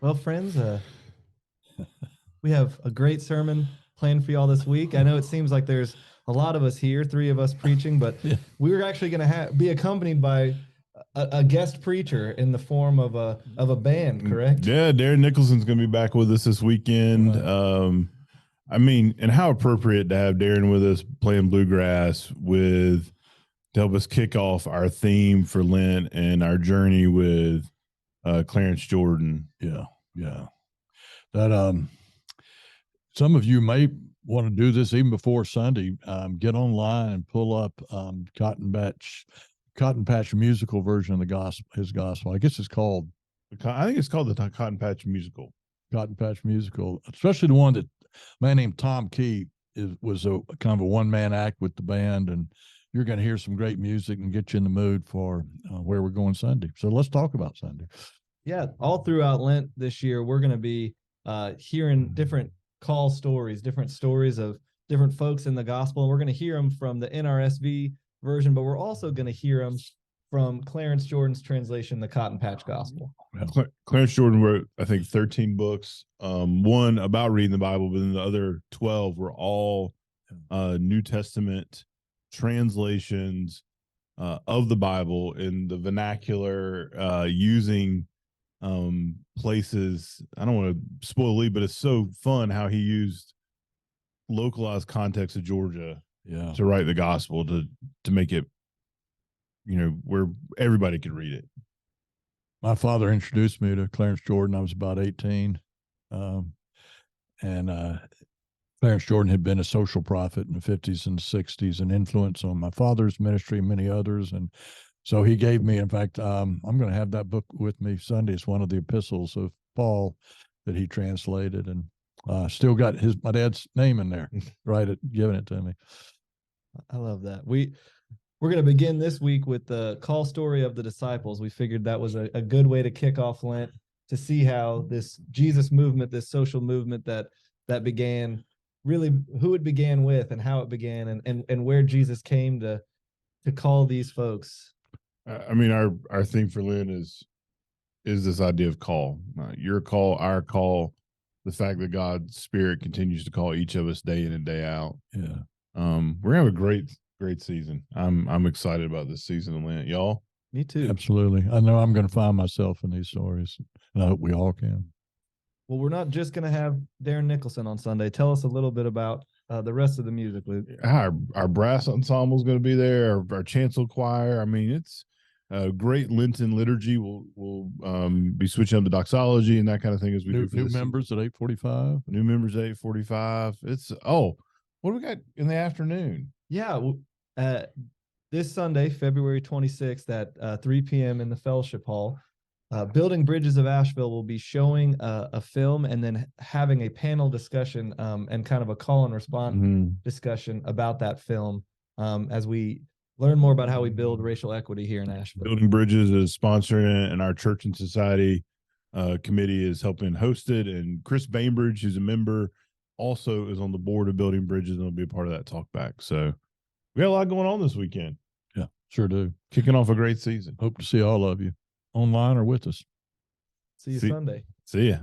Well, friends, we have a great sermon planned for y'all this week. I know it seems like there's a lot of us here, three of us preaching, but we're actually going to be accompanied by a guest preacher in the form of a band, correct? Yeah, Darren Nicholson's going to be back with us this weekend. I mean, and how appropriate to have Darren with us playing bluegrass to help us kick off our theme for Lent and our journey with Clarence Jordan. Yeah. That some of you may want to do this even before Sunday. Get online and pull up Cotton Patch musical version of his gospel. I guess it's called. I think it's called the Cotton Patch Musical. Cotton Patch Musical, especially the one that a man named Tom Key was a kind of a one-man act with the band, and you're going to hear some great music and get you in the mood for where we're going Sunday. So let's talk about Sunday. Yeah, all throughout Lent this year, we're going to be hearing different call stories, different stories of different folks in the gospel. And we're going to hear them from the NRSV version, but we're also going to hear them from Clarence Jordan's translation, The Cotton Patch Gospel. Clarence Jordan wrote, I think, 13 books, one about reading the Bible, but then the other 12 were all New Testament translations of the Bible in the vernacular, using places. I don't want to spoil the lead, but it's so fun how he used localized context of Georgia to write the gospel to make it, where everybody could read it. My father introduced me to Clarence Jordan. I was about 18. And Clarence Jordan had been a social prophet in the 50s and 60s, an influence on my father's ministry and many others. And so he gave me, in fact, I'm going to have that book with me Sunday. It's one of the epistles of Paul that he translated, and still got my dad's name in there, giving it to me. I love that. We're going to begin this week with the call story of the disciples. We figured that was a good way to kick off Lent, to see how this Jesus movement, this social movement that began, really who it began with and how it began, and where Jesus came to call these folks. I mean, our thing for Lent is this idea of call. Your call, our call, the fact that God's Spirit continues to call each of us day in and day out. Yeah. We're gonna have a great season. I'm excited about this season of Lent. Y'all? Me too. Absolutely. I know I'm going to find myself in these stories, and I hope we all can. Well, we're not just going to have Darren Nicholson on Sunday. Tell us a little bit about the rest of the music, Luke. Our brass ensemble is going to be there. Our chancel choir. I mean, it's a great Lenten liturgy. We'll be switching up the doxology and that kind of thing as we do for new members at 8:45. New members at 8:45. It's what do we got in the afternoon? Yeah, this Sunday, February 26th at 3 p.m. in the Fellowship Hall, Building Bridges of Asheville will be showing a film and then having a panel discussion and kind of a call and response discussion about that film as we learn more about how we build racial equity here in Asheville. Building Bridges is sponsoring it, and our Church and Society committee is helping host it. And Chris Bainbridge, who's a member, also is on the board of Building Bridges and will be a part of that talk back. So we got a lot going on this weekend. Yeah, sure do. Kicking off a great season. Hope to see all of you online or with us. See you Sunday. See ya.